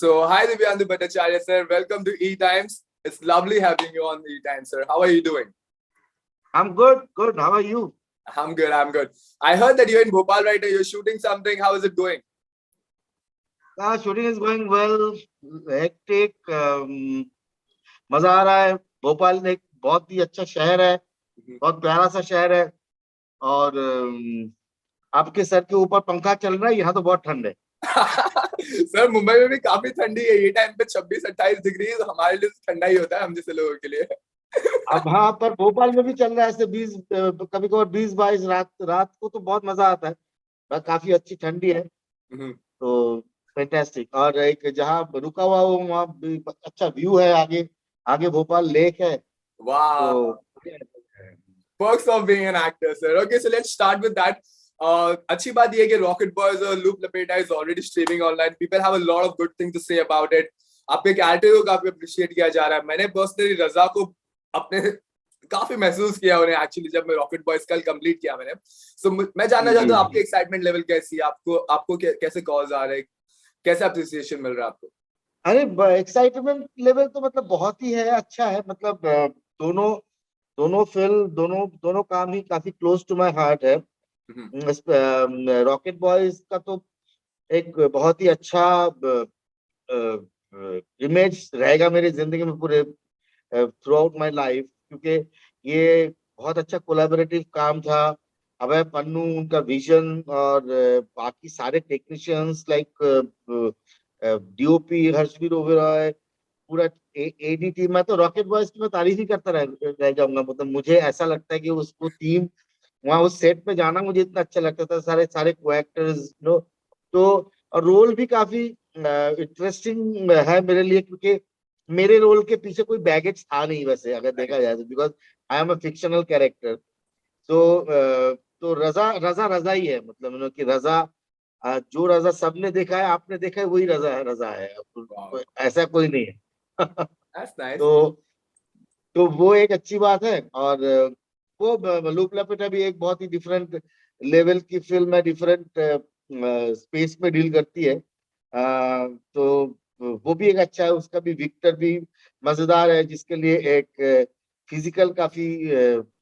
So, hi Divyandu Bhattacharya sir, welcome to E Times. It's lovely having you on E Times, sir. How are you doing? I'm good, good. How are you? I'm good, I'm good. I heard that you're in Bhopal right now. You're shooting something. How is it going? Shooting is going well. Hectic. मजा आ रहा है. भोपाल एक बहुत ही अच्छा शहर है, बहुत प्यारा सा शहर है. और आपके सर के ऊपर पंखा चल रहा है. यहाँ तो बहुत ठंड है. सर मुंबई में भी काफी ठंडी है. ये टाइम पे 26-28 डिग्री हमारे लिए तो ठंडा ही होता है, हम जैसे लोगों के लिए. अब हाँ, पर भोपाल में भी चल रहा है ऐसे 20, कभी कभार 20-22. रात रात को तो बहुत मजा आता है. काफी अच्छी ठंडी है. तो फैंटास्टिक. और एक जहाँ रुका हुआ हूँ वहाँ भी अच्छा व्यू है. आगे आगे भोपाल लेक है. Wow. तो Perks of being an actor, sir. Okay, so let's start with that. अच्छी बात ये है कि Rocket Boys और Loop Lapeta is already streaming online. People have a lot of good things to say about it. आपके character को काफी appreciate किया जा रहा है. मैंने पर्सनली रजा को अपने काफी महसूस किया उन्हें एक्चुअली जब मैं रॉकेट बॉयज कल कंप्लीट किया मैंने. सो मैं जानना चाहता हूँ आपकी एक्साइटमेंट लेवल कैसी है. आपको कैसे कॉल्स आ रहे हैं, कैसे अप्रिसिएशन मिल रहा है आपको? अरे एक्साइटमेंट लेवल तो मतलब बहुत ही है, अच्छा है. मतलब दोनों दोनों फिल्म दोनों दोनों काम ही काफी क्लोज टू माय हार्ट है. रॉकेट बॉयज का तो एक बहुत ही अच्छा इमेज रहेगा मेरी जिंदगी में पूरे थ्रू आउट माई लाइफ, क्योंकि ये बहुत अच्छा कोलैबोरेटिव काम था. अभय पन्नू, उनका विजन, और बाकी सारे technicians like DOP Harshvir Oberoi, पूरा एडी टीम. मैं तो रॉकेट बॉयज की मैं तारीफ ही करता रह जाऊंगा. मतलब मुझे ऐसा लगता है कि उसको टीम वहां उस सेट पे जाना मुझे इतना अच्छा लगता था. सारे सारे को एक्टर्स नो. तो रोल भी काफी इंटरेस्टिंग है मेरे लिए, क्योंकि मेरे रोल के पीछे कोई बैगेज था नहीं वैसे अगर देखा जाए तो, because I am a fictional character. तो रजा रजा रजा ही है. मतलब कि रजा, जो रजा सबने देखा है, आपने देखा है, वही रजा है. ऐसा कोई नहीं है. That's nice. तो वो एक अच्छी बात है. और वो लूप लपेटा भी एक बहुत ही डिफरेंट लेवल की फिल्म है, डिफरेंट स्पेस में डील करती है. तो वो भी एक अच्छा है. उसका भी विक्टर भी मजेदार है, जिसके लिए एक फिजिकल काफी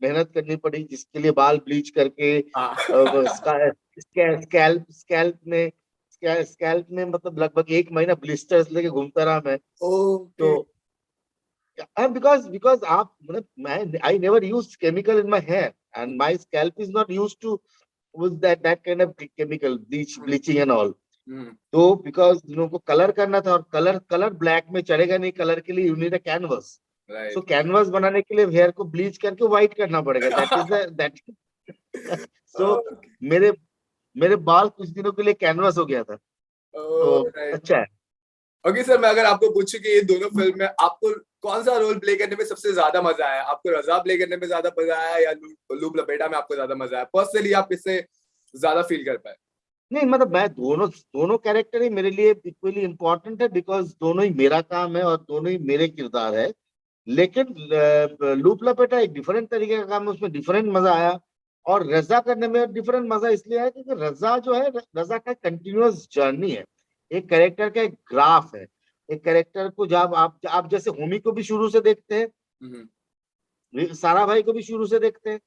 मेहनत करनी पड़ी, जिसके लिए बाल ब्लीच करके स्कैल्प में मतलब लगभग 1 महीना ब्लिस्टर्स लेके घूमता रहा मैं. तो because आप मतलब मैं I never used chemical in my hair, and my scalp is not used to with that kind of chemical bleaching and all. तो बिकॉज लोगों को कलर करना था, और कलर ब्लैक में चढ़ेगा नहीं. कलर के लिए you need a canvas. So canvas बनाने के लिए हेयर को ब्लीच करके व्हाइट करना पड़ेगा. दैट सो मेरे मेरे बाल कुछ दिनों के लिए कैनवस हो गया था. तो अच्छा है. ओके सर, मैं अगर आपको पूछूं कि ये दोनों फिल्म में आपको कौन सा रोल प्ले करने में सबसे ज्यादा मजा आया? आपको रजा प्ले करने में ज्यादा मजा आया या लूप लपेटा में आपको ज्यादा मजा आया? पर्सनली आप इससे ज्यादा फील कर पाए? नहीं, मतलब मैं दोनों दोनों कैरेक्टर ही मेरे लिए इक्वली इम्पोर्टेंट है, बिकॉज दोनों ही मेरा काम है और दोनों ही मेरे किरदार है. लेकिन लूप लपेटा एक डिफरेंट तरीके का काम है, उसमें डिफरेंट मजा आया. और रजा करने में डिफरेंट मजा इसलिए आया क्योंकि रजा जो है, रजा का कंटिन्यूअस जर्नी है. एक कैरेक्टर का एक ग्राफ है. एक कैरेक्टर को जब आप जैसे होमी को भी शुरू से देखते हैं, सारा भाई को भी शुरू से देखते हैं,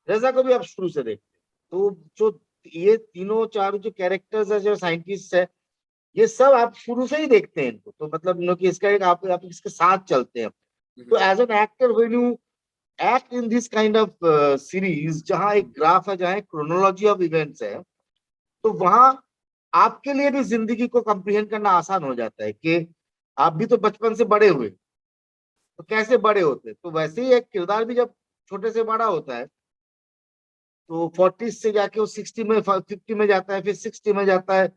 रजा को भी आप शुरू से देखते हैं. तो जो ये तीनों चार जो कैरेक्टर्स है, जो साइंटिस्ट है, ये सब आप शुरू से ही देखते हैं इनको. तो मतलब कि इसका एक आप इसके साथ चलते हैं. तो as an actor when you act in this kind of series, जहाँ एक ग्राफ है, जहाँ एक क्रोनोलॉजी ऑफ इवेंट्स है, तो वहां आपके लिए भी जिंदगी को कंप्रीहेंड करना आसान हो जाता है कि आप भी तो बचपन से बड़े हुए, तो कैसे बड़े होते. तो वैसे ही एक किरदार भी जब छोटे से बड़ा होता है, तो 40 से जाके वो 60 में 50 में जाता है, फिर 60 में जाता है.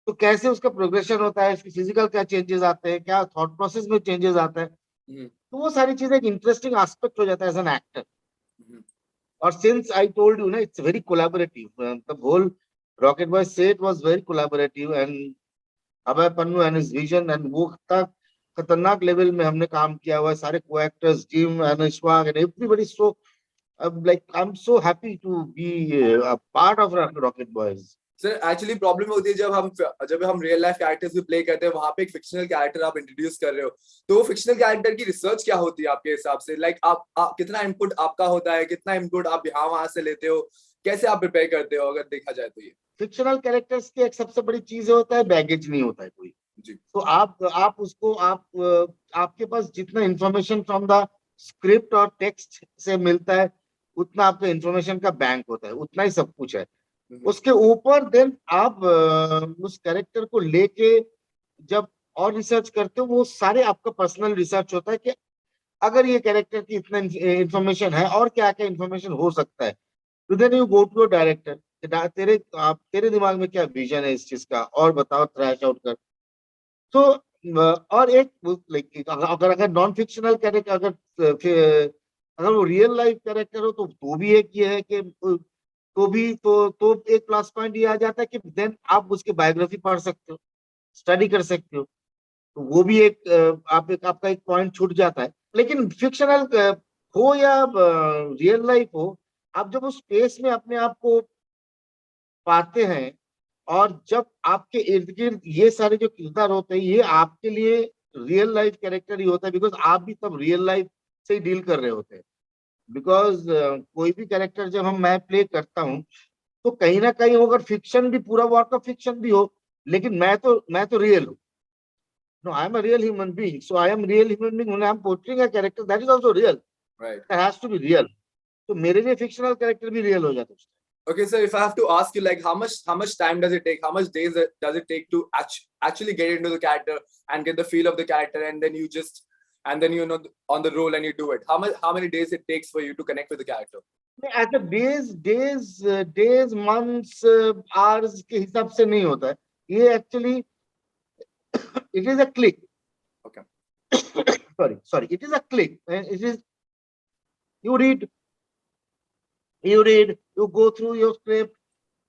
तो कैसे उसका प्रोग्रेशन होता है, उसकी फिजिकल क्या चेंजेस आते हैं, क्या थॉट प्रोसेस में चेंजेस आता है. तो वो सारी चीजें एक इंटरेस्टिंग एस्पेक्ट हो जाता है एज एन एक्टर. और सिंस आई टोल्ड यू ना, it's very collaborative. The whole Rocket Boy set was very collaborative, and Abhay Pannu and his vision, and वो तक खतरनाक लेवल में हमने काम किया हुआ है. सारे को actors, team and Ishfaq and everybody. So like I'm so happy to be a part of Rocket Boys. Sir actually problem होती है जब हम रियल लाइफ कैरेक्टर्स भी प्ले करते हैं, वहां पे एक फिक्शनल कैरेक्टर आप इंट्रोड्यूस कर रहे हो, तो वो फिक्शनल कैरेक्टर की रिसर्च क्या होती है आपके हिसाब से? लाइक आप कितना इनपुट आपका होता है, कितना इनपुट आप यहाँ वहां से लेते हो, कैसे आप प्रिपेयर करते हो अगर देखा जाए तो? ये फिक्शनल कैरेक्टर्स की एक सबसे बड़ी चीज होता है, बैगेज नहीं होता है कोई। जी। तो आप उसको आपके पास जितना इंफॉर्मेशन फ्रॉम द स्क्रिप्ट और टेक्स्ट से मिलता है, उतना आपका इंफॉर्मेशन का बैंक होता है, उतना ही सब कुछ है। उसके ऊपर देन आप उस कैरेक्टर को लेके जब और रिसर्च करते हो, वो सारे आपका पर्सनल रिसर्च होता है कि अगर ये कैरेक्टर की इतना इंफॉर्मेशन है और क्या क्या इंफॉर्मेशन हो सकता है, तो then you go to director, तेरे दिमाग में क्या विजन है इस चीज का, और बताओ, थ्रैश आउट कर। तो और एक लाइक अगर नॉन फिक्शनल कैरेक्टर, अगर वो रियल लाइफ कैरेक्टर हो, तो भी एक ये है कि तो एक प्लस पॉइंट ये आ जाता है कि देन आप उसकी बायोग्राफी पढ़ सकते हो, स्टडी कर सकते हो। तो वो भी एक आपका एक पॉइंट छूट जाता है। लेकिन फिक्शनल हो या रियल लाइफ हो, आप जब उस स्पेस में अपने आप को पाते हैं, और जब आपके इर्द गिर्द ये सारे जो किरदार होते हैं, ये आपके लिए रियल लाइफ कैरेक्टर ही होता है, बिकॉज आप भी तब रियल लाइफ से ही डील कर रहे होते हैं। बिकॉज कोई भी कैरेक्टर जब मैं प्ले करता हूँ, तो कहीं ना कहीं अगर फिक्शन भी, पूरा वर्क ऑफ फिक्शन भी हो, लेकिन मैं तो रियल हूँ। No, I am a real human being, so I am real human being when I am portraying a character, that is also real, right. That has to be real. तो मेरे लिए fictional character भी real हो जाता है। Okay, sir, if I have to ask you, like, how much time does it take? How much days does it take to actually get into the character and get the feel of the character, and then you know on the role and you do it? How many days it takes for you to connect with the character? ऐसे days months hours के हिसाब से नहीं होता है ये, actually it is a click. Okay. Sorry, it is a click. It is, you read you go through your script,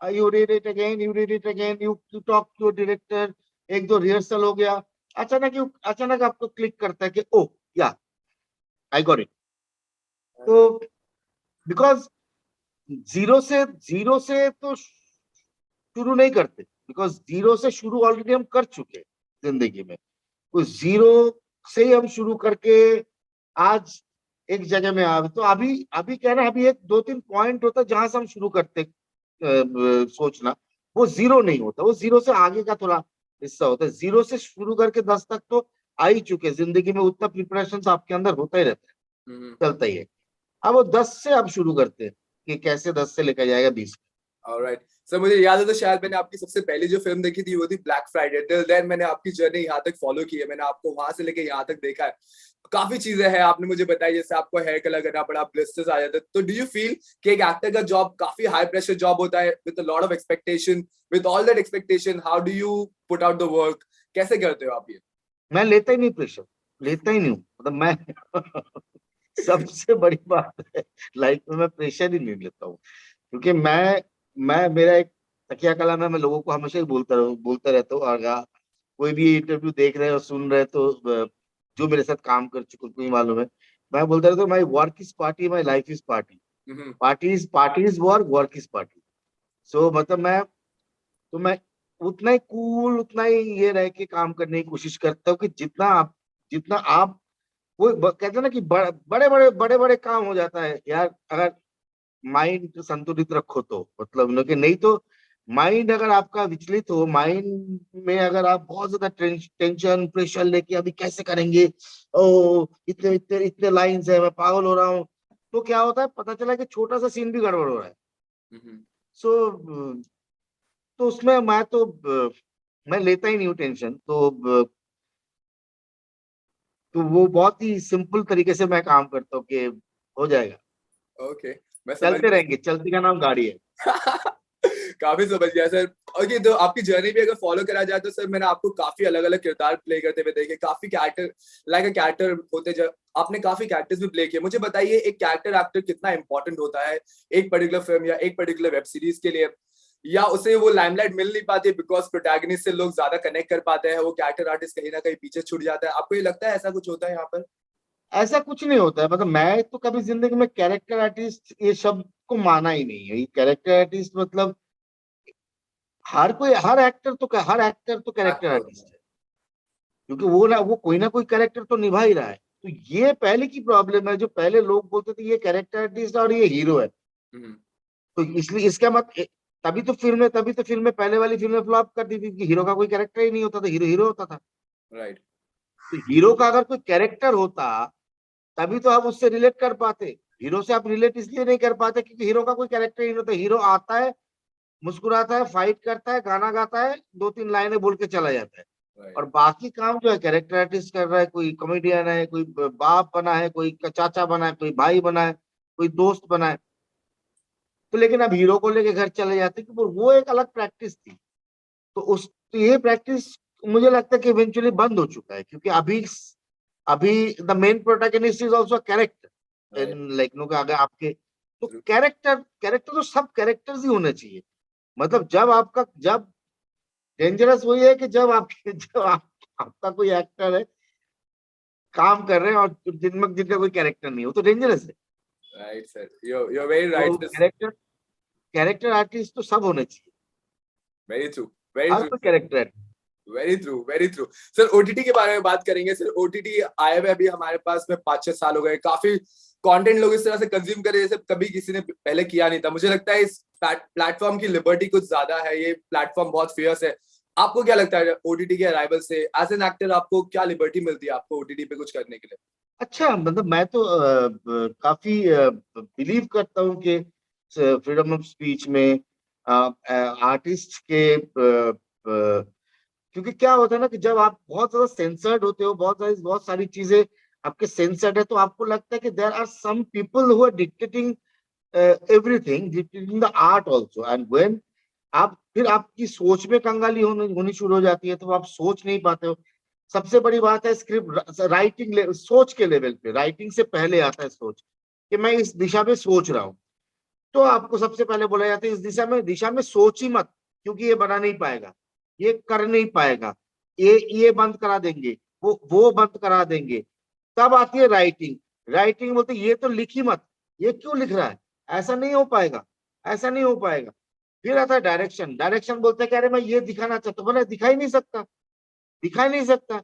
you read it again, you talk to your director, एक दो rehearsal हो गया, अचानक आपको क्लिक करता है कि ओ या आई गॉट इट। तो बिकॉज जीरो से तो शुरू नहीं करते, बिकॉज जीरो से शुरू ऑलरेडी हम कर चुके हैं जिंदगी में। तो जीरो से ही हम शुरू करके आज एक जगह में आ, तो अभी क्या है ना, अभी एक दो तीन पॉइंट होता है जहां से हम शुरू करते सोचना, वो जीरो नहीं होता, वो जीरो से आगे का थोड़ा हिस्सा होता है। जीरो से शुरू करके 10 तक तो आ ही चुके जिंदगी में, उतना प्रिपरेशन आपके अंदर होता ही रहता है, चलता ही है। अब वो 10 से अब शुरू करते हैं कि कैसे 10 से लेकर जाएगा 20। ऑलराइट सर, मुझे याद है तो शायद मैंने आपकी सबसे पहली जो फिल्म देखी थी वो थी ब्लैक फ्राइडे। टिल देन मैंने आपकी जर्नी यहाँ तक फॉलो की है, मैंने आपको वहां से लेके यहाँ तक देखा है। काफी चीजें हैं आपने मुझे बताई, जैसे आपको हेयर कलर करना पड़ा, ब्लिस्टर्स आ जाते। तो डू यू फील कि एक एक्टर का जॉब काफी हाई प्रेशर जॉब होता है, with a lot of expectation, with all that expectation, how do you put out the work? कैसे करते हो आप ये? मैं लेता ही नहीं प्रेशर, लेता ही नहीं हूँ, मतलब मैं सबसे बड़ी बात है लाइफ में, मैं प्रेशर ही नहीं लेता हूँ। क्योंकि मैं मेरा एक तकिया कलम है, मैं लोगों को हमेशा ही बोलता रहता हूँ। और कोई भी इंटरव्यू देख रहे हैं और सुन रहे हैं, तो जो मेरे साथ काम कर चुके उनको ही मालूम है, मैं बोलता रहता हूँ, my work is party, my life is party, party is work, work is party. So मतलब मैं उतना ही कूल, उतना ही ये रह के काम करने की कोशिश करता हूँ कि जितना आप कहते हैं ना कि बड़े बड़े काम हो जाता है यार, अगर माइंड संतुलित रखो तो, मतलब कि नहीं तो माइंड अगर आपका विचलित हो, माइंड में अगर आप बहुत ज्यादा टेंशन प्रेशर लेके अभी कैसे करेंगे, ओ इतने इतने इतने लाइंस है, मैं पागल हो रहा हूँ, तो क्या होता है, पता चला कि छोटा सा सीन भी गड़बड़ हो रहा है। सो तो उसमें मैं लेता ही नहीं हूँ टेंशन। तो वो बहुत ही सिंपल तरीके से मैं काम करता हूँ कि हो जाएगा, ओके, मैं समझ चलते रहेंगे, चलती का नाम गाड़ी है। काफी समझ गया सर। ओके, तो आपकी जर्नी भी अगर फॉलो करा जाए तो सर मैंने आपको काफी अलग अलग किरदार प्ले करते हुए देखे, काफी कैरेक्टर लाइक अ कैरेक्टर होते, जब आपने काफी कैरेक्टर्स भी प्ले किए। मुझे बताइए एक कैरेक्टर एक्टर कितना इंपॉर्टेंट होता है एक पर्टिकुलर फिल्म या एक पर्टिकुलर वेब सीरीज के लिए, या उसे वो लाइमलाइट मिल नहीं पाती बिकॉज प्रोटैगनिस्ट से लोग ज्यादा कनेक्ट कर पाते हैं, वो कैरेक्टर आर्टिस्ट कहीं ना कहीं पीछे छूट जाता है? आपको ये लगता है ऐसा कुछ होता है यहाँ पर? ऐसा कुछ नहीं होता है, मतलब मैं तो कभी जिंदगी में कैरेक्टर आर्टिस्ट ये शब्द को माना ही नहीं है। ये कैरेक्टर आर्टिस्ट मतलब हर एक्टर तो कैरेक्टर Actor होता आर्टिस्ट है, क्योंकि वो कोई ना कोई कैरेक्टर तो निभा ही रहा है। तो ये पहले की प्रॉब्लम है, जो पहले लोग बोलते थे ये कैरेक्टर आर्टिस्ट है और ये हीरो है। है। तो इसलिए तभी तो फिल्में पहले वाली फिल्में फ्लॉप करती थी कि हीरो का कोई कैरेक्टर ही नहीं होता था, हीरो हीरो होता था। राइट। तो हीरो का अगर कोई कैरेक्टर होता तभी तो आप उससे रिलेट कर पाते। हीरो से आप रिलेट इसलिए नहीं कर पाते क्योंकि हीरो का कोई कैरेक्टर ही नहीं होता। हीरो आता है, मुस्कुराता है, फाइट करता है, गाना गाता है, दो तीन लाइनें बोल के चला जाता है। राइट। और बाकी काम जो है कैरेक्टर आर्टिस्ट कर रहा है, कोई कॉमेडियन है, कोई बाप बना है, कोई चाचा बना है, कोई भाई बना है, कोई दोस्त बना है। तो लेकिन अब हीरो को लेके घर चले जाते हैं कि वो एक अलग प्रैक्टिस थी। तो ये प्रैक्टिस मुझे लगता है कि इवेंचुअली बंद हो चुका है, क्योंकि अभी अभी the main protagonist is also character right. In like no अगर आपके तो कैरेक्टर कैरेक्टर तो सब कैरेक्टर्स ही होने चाहिए। मतलब जब डेंजरस वही है कि आपका कोई एक्टर है, काम कर रहे हैं और जिनका कोई कैरेक्टर नहीं हो, तो डेंजरस है। राइट सर, you're very तो right. कैरेक्टर आर्टिस्ट तो सब होने चाहिए, Very true. Very हर true. कोई character. Very true, very true. Sir OTT के बारे में बात करेंगे। सर ओटीटी आए हुए अभी हमारे पास में 5-6 साल हो गए, काफी कंटेंट लोग इस तरह से कंज्यूम करे जैसे कभी किसी ने पहले किया नहीं था। मुझे लगता है इस प्लेटफॉर्म की लिबर्टी कुछ ज्यादा है, ये प्लेटफॉर्म बहुत फेयर्स है। आपको क्या लगता है ओटीटी के अराइवल से एज एन एक्टर आपको क्या लिबर्टी मिलती है आपको ओटीटी पे कुछ करने के लिए? अच्छा, मतलब मैं तो काफी बिलीव करता हूँ कि फ्रीडम ऑफ स्पीच में आर्टिस्ट के क्योंकि क्या होता है ना कि जब आप बहुत ज्यादा सेंसर्ड होते हो, बहुत सारी चीजें आपके सेंसर्ड है, तो आपको लगता है कि there are some people who are dictating everything, dictating the art also. And when आप फिर आपकी सोच में कंगाली होनी शुरू हो जाती है, तो आप सोच नहीं पाते हो। सबसे बड़ी बात है स्क्रिप्ट राइटिंग, सोच के लेवल पे राइटिंग से पहले आता है सोच, कि मैं इस दिशा में सोच रहा हूँ। तो आपको सबसे पहले बोला जाता है इस दिशा में सोच ही मत, क्योंकि ये बना नहीं पाएगा, ये कर नहीं पाएगा, ये बंद करा देंगे, वो बंद करा देंगे। तब आती है राइटिंग। राइटिंग बोलते ये तो लिख ही मत, ये क्यों लिख रहा है, ऐसा नहीं हो पाएगा, ऐसा नहीं हो पाएगा। फिर आता है डायरेक्शन। डायरेक्शन बोलते हैं कि अरे मैं ये दिखाना चाहता हूँ, बोले दिखाई नहीं सकता, दिखाई नहीं सकता।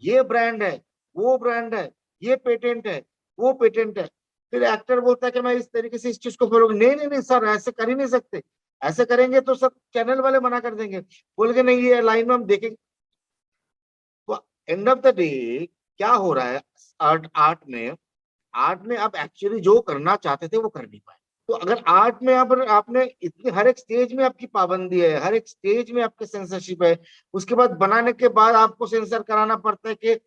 ये ब्रांड है, वो ब्रांड है, ये पेटेंट है, वो पेटेंट है। फिर एक्टर बोलता है कि मैं इस तरीके से इस चीज को फॉलो, नहीं नहीं नहीं सर ऐसे कर ही नहीं सकते, ऐसे करेंगे तो सब चैनल वाले मना कर देंगे, बोल के नहीं ये लाइन में हम देखेंगे। तो एंड ऑफ द डे क्या हो रहा है आर्ट में आप एक्चुअली जो करना चाहते थे वो कर नहीं पाए। तो अगर आर्ट में अब आपने इतनी हर एक स्टेज में आपकी पाबंदी है, हर एक स्टेज में आपके सेंसरशिप है, उसके बाद बनाने के बाद आपको सेंसर कराना पड़ता है कि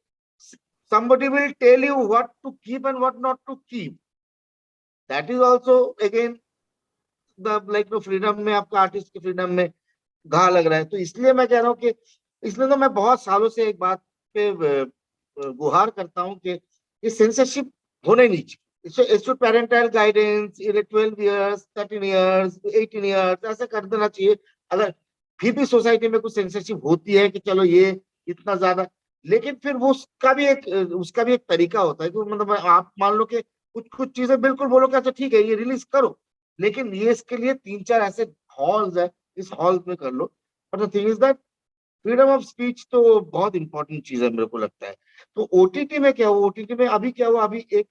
somebody will tell you what to keep and what not to keep. That is also again the like no freedom में आपका आर्टिस्ट की फ्रीडम में घा लग रहा है। तो इसलिए मैं कह रहा हूँ कि इसलिए तो मैं बहुत सालों से एक बात पे गुहार करता हूँ कि ये सेंसरशिप होने नहीं चाहिए। इसको parental guidance 12 years 13 years 18 years ऐसे कर देना चाहिए। अगर फिर भी सोसाइटी में कुछ सेंसरशिप होती है कि चलो ये इतना ज्यादा, लेकिन फिर वो उसका भी एक तरीका होता है कि मतलब आप मान लो कि कुछ कुछ चीजें बिल्कुल बोलो कि अच्छा ठीक है ये रिलीज करो, लेकिन ये इसके लिए 3-4 ऐसे हॉल्स है, इस हॉल में कर लो। But the thing is that freedom of speech तो बहुत इंपॉर्टेंट चीज है मेरे को लगता है। तो ओटीटी में क्या हुआ, ओटीटी में अभी क्या हुआ, अभी एक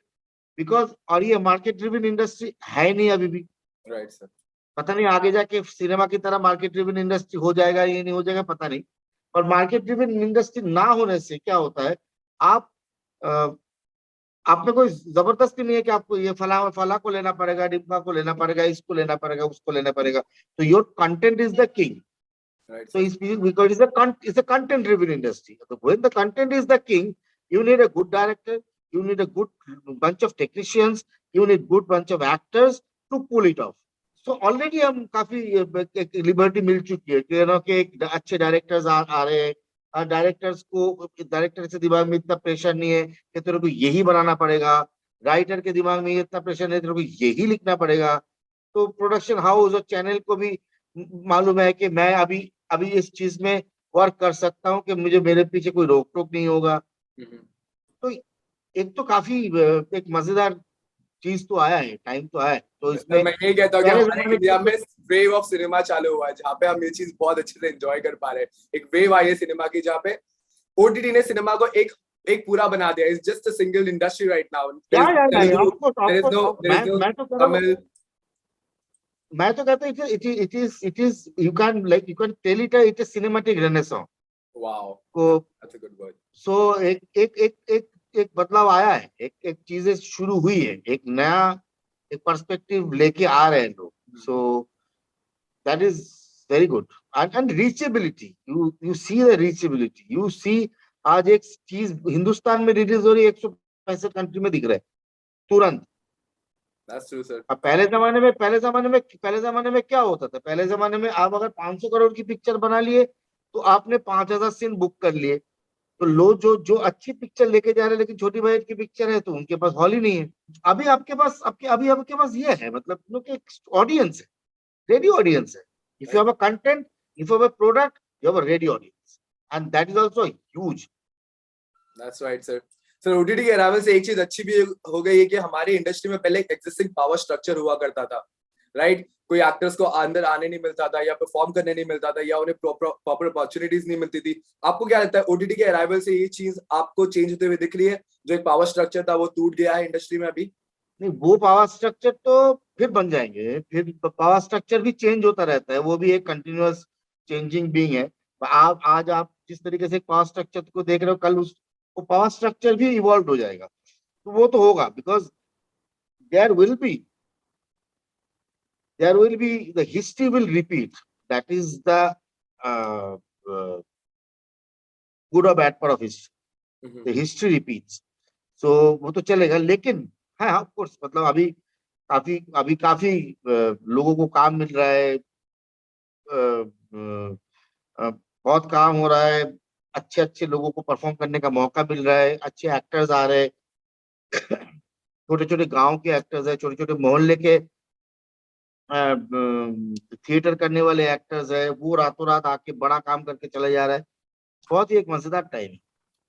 बिकॉज और ये मार्केट ड्रिवन इंडस्ट्री है नहीं अभी भी। Right sir. पता नहीं आगे जाके सिनेमा की तरह मार्केट ड्रिवन इंडस्ट्री हो जाएगा ये नहीं हो जाएगा पता नहीं। और मार्केट ड्रिवन इंडस्ट्री ना होने से क्या होता है, आप आप में कोई जबरदस्ती नहीं है कि आपको ये फला फला को लेना पड़ेगा, डिम्पा को लेना पड़ेगा, इसको लेना पड़ेगा, उसको लेना पड़ेगा। तो your content is the king. Right So sir. because it's a content-driven industry. So when the content is the king, you need a good director, you need a good bunch of technicians, you need good bunch of actors to pull it off. So already हम काफी liberty मिल चुकी है कि कि एक अच्छे directors आ रहे हैं। डायरेक्टर से दिमाग में इतना प्रेशर नहीं है कि तेरे को यही बनाना पड़ेगा, राइटर के दिमाग में इतना प्रेशर नहीं है तेरे को यही लिखना पड़ेगा। तो प्रोडक्शन हाउस और चैनल को भी मालूम है कि मैं अभी अभी इस चीज में वर्क कर सकता हूँ कि मुझे मेरे पीछे कोई रोक टोक नहीं होगा। तो एक तो काफी एक मजेदार चीज तो आया है, टाइम तो आया है। तो तो इसमें मैं यही कहता हूँ कि पहले हमारे जमाने इंडिया के में वेव ऑफ सिनेमा चालू हुआ है जहाँ पे हम ये चीज बहुत अच्छे से एंजॉय कर पा रहे हैं। एक वेव आई है सिनेमा की जहाँ पे ओटीटी ने सिनेमा को एक एक पूरा बना दिया। It's just a single industry right now. There is of no course of there is no course there is no मैं तो कह रहा हूँ, तमिल। मैं तो कहता हूँ it is you can tell it it is cinematic renaissance wow, को। That's a good word. So एक बदलाव आया है, एक चीजें शुरू हुई है, एक नया एक पर्सपेक्टिव लेके आ रहे हैं लोग। So that is very good. And reachability, you see the reachability, you see आज एक चीज हिंदुस्तान में रिलीज हो रही है 165 कंट्री में दिख रहा है तुरंत। That's true sir. अब पहले जमाने में क्या होता था? पहले जमाने में आप अगर 500 करोड़ की पिक्चर बना लिए तो आपने 5,000 सीन बुक कर लिए। तो लोग जो जो अच्छी पिक्चर लेके जा रहे हैं, लेकिन छोटी बजट की पिक्चर है तो उनके पास हॉल ही नहीं है। अभी आपके पास ये है, मतलब लोग एक ऑडियंस है, रेडी ऑडियंस है। If you have a content, if you have a product, you have a ready audience, and that is also huge. That's right sir. Sir OTT के अरावल से एक चीज अच्छी भी हो गई है कि हमारी इंडस्ट्री में पहले एक एग्जिस्टिंग पावर स्ट्रक्चर हुआ करता था, राइट? कोई एक्टर्स को अंदर आने नहीं मिलता था या परफॉर्म करने नहीं मिलता था या उन्हें प्रॉपर अपॉर्चुनिटीज नहीं मिलती थी। आपको क्या लगता है ओटीटी के अराइवल से ये चीज आपको चेंज होते हुए दिख रही है? जो एक पावर स्ट्रक्चर था वो टूट गया है इंडस्ट्री में अभी। नहीं, वो पावर स्ट्रक्चर तो फिर बन जाएंगे, फिर पावर स्ट्रक्चर भी चेंज होता रहता है, वो भी एक कंटिन्यूअस चेंजिंग बीइंग है। आप आज आप जिस तरीके से पावर स्ट्रक्चर को देख रहे हो, कल उस वो पावर स्ट्रक्चर भी इवॉल्व हो जाएगा। तो वो तो होगा, because there will be the history will repeat. That is the uh, uh, good or bad part of history. The history repeats. So वो तो चलेगा, लेकिन हाँ ऑफ कोर्स, मतलब अभी काफी लोगों को काम मिल रहा है, बहुत काम हो रहा है, अच्छे अच्छे लोगों को परफॉर्म करने का मौका मिल रहा है, अच्छे एक्टर्स आ रहे हैं, छोटे छोटे गांव के एक्टर्स है, छोटे छोटे मोहल्ले के थिएटर करने वाले एक्टर्स है, वो रातों रात आके बड़ा काम करके चला जा रहा है। बहुत ही एक मजेदार टाइम है।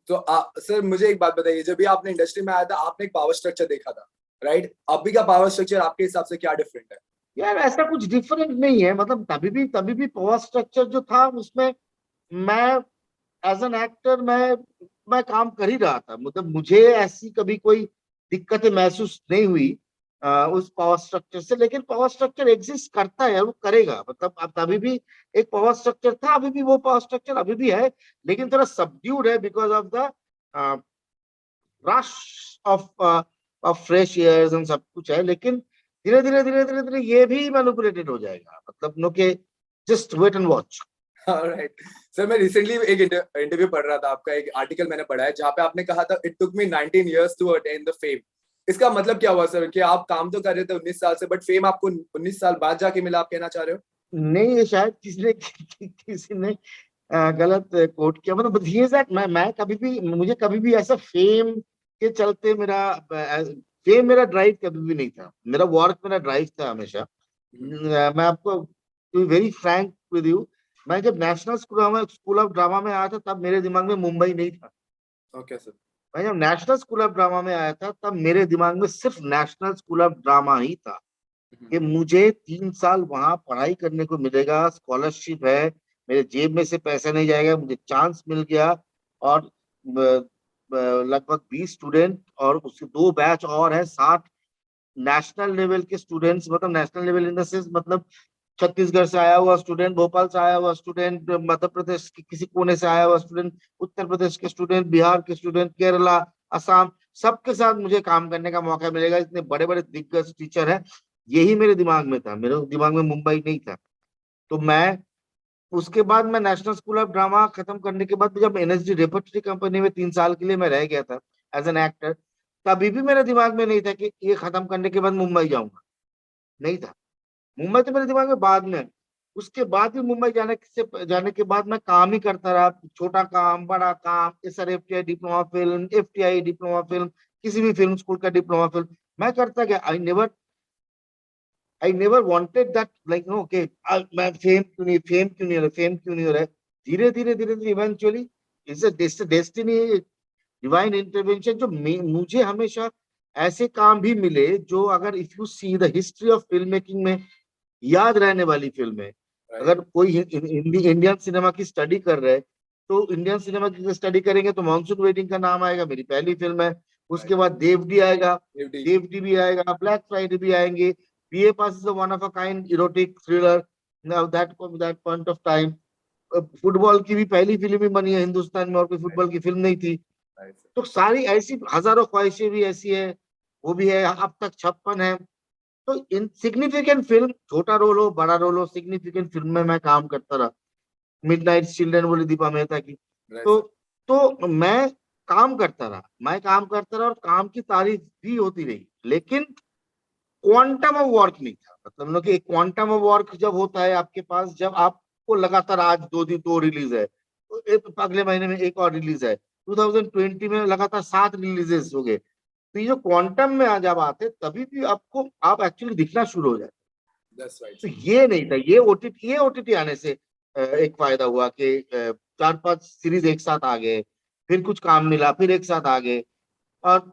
तो सर मुझे एक बात बताइए, जब भी आपने इंडस्ट्री में आया था आपने एक पावर स्ट्रक्चर देखा था, राइट? अभी का पावर स्ट्रक्चर आपके हिसाब से क्या डिफरेंट है? यार ऐसा कुछ डिफरेंट नहीं है, मतलब तभी भी पावर स्ट्रक्चर जो था उसमें मैं एज एन एक्टर मैं काम कर ही रहा था, मतलब मुझे ऐसी कभी कोई दिक्कतें महसूस नहीं हुई उस पावर स्ट्रक्चर से। लेकिन पावर स्ट्रक्चर एग्जिस्ट करता है, वो करेगा, मतलब अब तभी भी एक पावर स्ट्रक्चर था, अभी भी वो पावर स्ट्रक्चर अभी भी है, लेकिन थोड़ा सबड्यूड है because of the rush of fresh airs and सब कुछ है। लेकिन धीरे धीरे ये भी मैनिपुलेटेड हो जाएगा, मतलब नो के just wait and watch. Right sir, मैं रिसेंटली एक इंटरव्यू पढ़ रहा था आपका, एक आर्टिकल मैंने पढ़ा है जहाँ पे आपने कहा था it took me 19 years to attain the fame. इसका मतलब क्या हुआ सर कि आप काम तो कर रहे थे 19 साल से बट फेम आपको 19 साल बाद जाके मिला, आप कहना चाह रहे हो? नहीं, ये शायद किसी ने गलत कोट किया, मतलब ये दैट मैं कभी भी, मुझे कभी भी ऐसा फेम के चलते फेम मेरा ड्राइव कभी भी नहीं था, मेरा वर्क मेरा ड्राइव था हमेशा। मैं आपको वेरी फ्रैंक विद यू, मैं जब नेशनल स्कूल ऑफ ड्रामा में आया था तब मेरे दिमाग में मुंबई नहीं था। Okay sir. मैं जब नेशनल स्कूल ऑफ ड्रामा में आया था तब मेरे दिमाग में सिर्फ नेशनल स्कूल ऑफ ड्रामा ही था, कि मुझे 3 साल वहां पढ़ाई करने को मिलेगा, स्कॉलरशिप है, मेरे जेब में से पैसा नहीं जाएगा, मुझे चांस मिल गया। और लगभग 20 स्टूडेंट और उसके 2 बैच और है, 60 नेशनल लेवल के स्टूडेंट्स, मतलब national level in the sense, मतलब छत्तीसगढ़ से आया हुआ स्टूडेंट, भोपाल से आया हुआ स्टूडेंट, मध्य प्रदेश के किसी कोने से आया हुआ स्टूडेंट, उत्तर प्रदेश के स्टूडेंट, बिहार के स्टूडेंट, केरला, असम, सबके साथ मुझे काम करने का मौका मिलेगा, इतने बड़े बड़े दिग्गज टीचर है। यही मेरे दिमाग में था, मेरे दिमाग में मुंबई नहीं था। तो मैं उसके बाद मैं नेशनल स्कूल ऑफ ड्रामा खत्म करने के बाद जब एनएसडी रेपर्टरी कंपनी में 3 साल के लिए मैं रह गया था एज एन एक्टर, तभी भी मेरे दिमाग में नहीं था कि ये खत्म करने के बाद मुंबई जाऊंगा, नहीं था। मुंबई तो मेरे दिमाग में बाद में है। उसके बाद भी मुंबई जाने के बाद मैं काम ही करता रहा, छोटा काम, बड़ा काम, sir FTI diploma film, FTI diploma film, किसी भी फिल्म स्कूल का डिप्लोमा फिल्म मैं करता गया। I never wanted that, like no okay मैं फेम क्यों नहीं हो रहा, फेम क्यों नहीं हो रहा है। धीरे धीरे eventually it's a destiny, divine intervention, जो मुझे हमेशा ऐसे काम भी मिले जो अगर if you see the history of film making में याद रहने वाली फिल्म है। अगर कोई इंडियन सिनेमा की स्टडी कर रहे हैं तो इंडियन सिनेमा की स्टडी करेंगे तो मानसून वेडिंग का नाम आएगा, मेरी पहली फिल्म है। उसके बाद देवडी आएगा, देवडी भी आएगा, ब्लैक फ्राइडे भी आएंगे। BA pass is one of a kind erotic thriller now that point of time. Football की भी पहली फिल्म ही बनी है हिंदुस्तान में, और कोई फुटबॉल की फिल्म नहीं थी। तो सारी ऐसी हजारों ख्वाहिशें भी ऐसी है, वो भी है। अब तक 56 है। तो इन सिग्निफिकेंट फिल्म, छोटा रोल हो बड़ा रोल हो, सिग्निफिकेंट फिल्म में मैं काम करता रहा। मिडनाइट चिल्ड्रन बोली दीपा मेहता की। तो मैं काम करता रहा, और काम की तारीफ भी होती रही, लेकिन क्वांटम ऑफ वर्क नहीं था। मतलब ना कि क्वांटम ऑफ वर्क जब होता है आपके पास, जब आपको लगातार आज 2 रिलीज है, तो अगले महीने में एक और रिलीज है, 2020 में लगातार 7 रिलीजेस हो गए। तो ये जो क्वांटम में आज आप आते तभी भी आपको आप एक्चुअली दिखना शुरू हो जाए। तो ये नहीं था। ये ओटीटी आने से एक फायदा हुआ कि 4-5 सीरीज एक साथ आ गए, फिर कुछ काम मिला, फिर एक साथ आ गए। और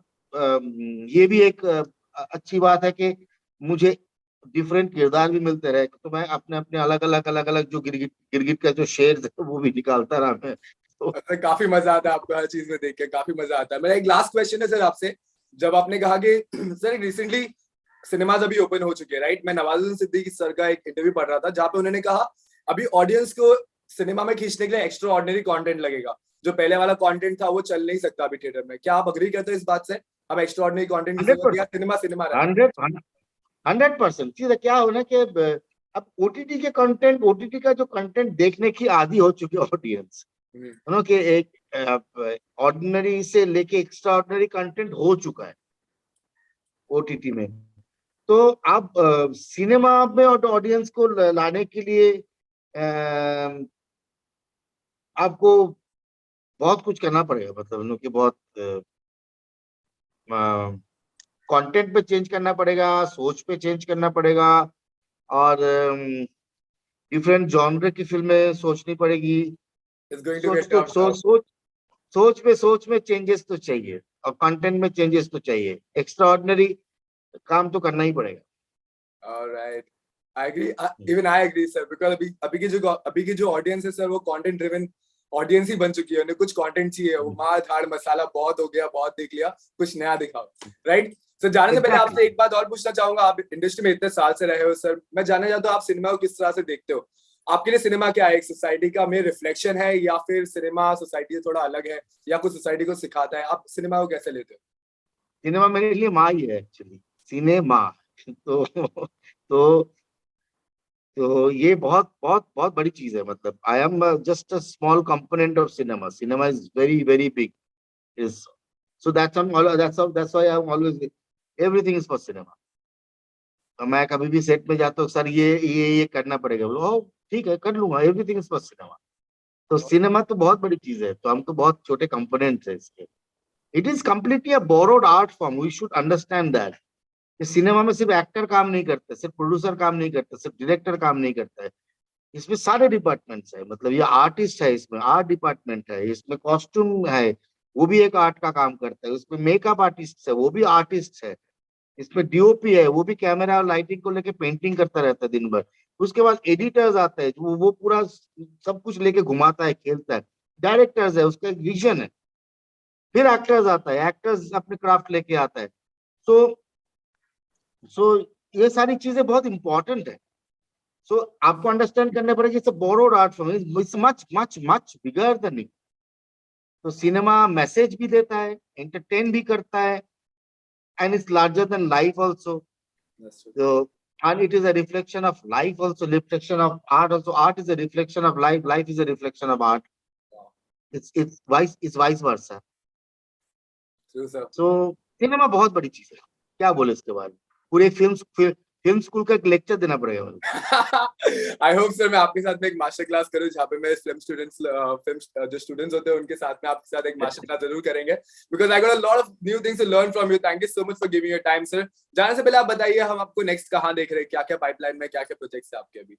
ये भी एक अच्छी बात है कि मुझे डिफरेंट किरदार भी मिलते रहे, तो मैं अपने अपने अलग अलग जो गिरगिट गिरगिट का जो शेर है वो भी निकालता रहा मैं। तो काफी मजा आता है आपको हर चीज में देख के, काफी मजा आता है। मेरा एक लास्ट क्वेश्चन है सर आपसे। जब आपने कहा कि सर रिसेंटली सिनेमाज अभी ओपन हो चुके हैं, राइट? मैं नवाजुद्दीन सिद्दीकी सर का एक इंटरव्यू पढ़ रहा था जहाँ पे उन्होंने कहा अभी ऑडियंस को सिनेमा में खींचने के लिए एक्स्ट्रा ऑर्डिनरी कॉन्टेंट लगेगा। जो पहले वाला कॉन्टेंट था वो चल नहीं सकता अभी थिएटर में। क्या आप अग्री करते हो इस बात से? अब एक्स्ट्रा ऑर्डिनरी कॉन्टेंट की जगह दिया, सिनेमा सिनेमा रहा। 100% चीज क्या हो ना कि अब ओटीटी का जो कंटेंट देखने की आदी हो चुकी है ऑडियंस, कि एक ऑर्डिनरी से लेके एक्स्ट्रा ऑर्डिनरी कंटेंट हो चुका है ओटीटी में। तो आप सिनेमा में ऑडियंस को लाने के लिए आपको बहुत कुछ करना पड़ेगा। मतलब कि बहुत कंटेंट पे चेंज करना पड़ेगा, सोच पे चेंज करना पड़ेगा, और डिफरेंट जॉनर की फिल्में सोचनी पड़ेगी। सोच में चेंजेस तो चाहिए, और कंटेंट में चेंजेस तो चाहिए। एक्स्ट्रा ऑर्डिनरी काम तो करना ही पड़ेगा। Alright. I agree. Even I agree, sir. Because अभी की जो ऑडियंस है सर, वो कंटेंट ड्रिवन ऑडियंस ही बन चुकी है। उन्हें कुछ कंटेंट चाहिए। वो मार धाड़ मसाला बहुत हो गया, बहुत देख लिया, कुछ नया दिखाओ, राइट? सर जाने से पहले आपसे एक बात और पूछना चाहूंगा। आप इंडस्ट्री में इतने साल से रहे हो सर, मैं जानना चाहता हूँ आप सिनेमा को किस तरह से देखते हो? आपके लिए सिनेमा क्या है? एक सोसाइटी का में रिफ्लेक्शन है, या फिर सिनेमा सोसाइटी से थोड़ा अलग है, या कुछ सोसाइटी को सिखाता है? आप सिनेमा को कैसे लेते हो? सिनेमा मेरे लिए माँ ही है एक्चुअली, सिनेमा। तो तो ये बहुत बहुत बहुत बड़ी चीज है। मतलब I am just a small component of cinema. Cinema is very very big. Is so that's why I am always everything is for cinema. तो मैं कभी भी सेट में जाता हूँ, सर ये करना पड़ेगा, बोलो ओ ठीक है कर लूंगा, एवरीथिंग इज फॉर सिनेमा। तो सिनेमा तो बहुत बड़ी चीज है, तो हम तो बहुत छोटे कंपोनेंट्स है इसके। It is completely a borrowed art form, we should understand that. Cinema में सिर्फ एक्टर काम नहीं करते, सिर्फ प्रोड्यूसर काम नहीं करते, सिर्फ डायरेक्टर काम नहीं करता है। इसमें सारे डिपार्टमेंट्स है। मतलब ये आर्टिस्ट है, इसमें आर्ट डिपार्टमेंट है, इसमें कॉस्ट्यूम है, वो भी एक आर्ट का काम करता है। उसमें मेकअप आर्टिस्ट है, वो भी आर्टिस्ट है। इसमें डीओपी है, वो भी कैमरा और लाइटिंग को लेके पेंटिंग करता रहता है दिन भर। उसके बाद एडिटर्स आता है, वो पूरा सब कुछ लेके घुमाता है, खेलता है। डायरेक्टर्स है, उसका एक विजन है। फिर एक्टर्स आता है, एक्टर्स अपने क्राफ्ट लेके आता है। सो सो ये सारी चीजें बहुत इंपॉर्टेंट है। सो आपको अंडरस्टैंड करना पड़ेगा, it's a borrowed art form, it's much much much bigger than it. तो सिनेमा मैसेज भी देता है, एंटरटेन भी करता है, and it's larger than life also. So, and it is a reflection of life also, reflection of art also. Art is a reflection of life, life is a reflection of art. It's vice versa. True, sir. So cinema बहुत बड़ी चीज है, क्या बोले इसके बारे में। पूरे फिल्म स्कूल का एक लेक्चर देना पड़ेगा। आई होप सर मैं आपके साथ में एक मास्टर क्लास करूं, जहाँ पे मैं फिल्म जो स्टूडेंट्स होते हैं उनके साथ में आपके साथ एक मास्टर क्लास जरूर करेंगे, because I got a lot of new things to learn from you. Thank you so much for giving your time sir. जाने से पहले आप बताइए, हम आपको नेक्स्ट कहाँ देख रहे हैं? क्या क्या पाइपलाइन में, क्या क्या प्रोजेक्ट्स है आपके अभी?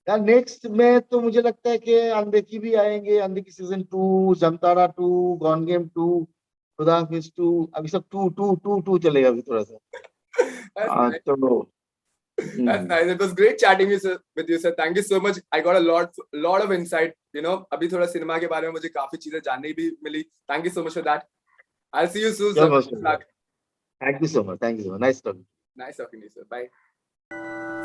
यार नेक्स्ट में तो मुझे लगता है कि अनदेखी भी आएंगे, अनदेखी सीजन 2, जमतारा 2, गॉन गेम 2, खुदा हाफिज टू, अभी सब टू टू टू टू चलेगा अभी थोड़ा सा। That's nice. तो That's nice. It was great chatting with you, sir. Thank you so much. I got a lot of insight. You know, अभी थोड़ा सिनेमा के बारे में मुझे काफी चीजें जानने भी मिली. Thank you so much for that. I'll see you soon, क्या sir. मस्त, Good luck. Thank you so much, nice talking. Nice talking to you, sir. Bye.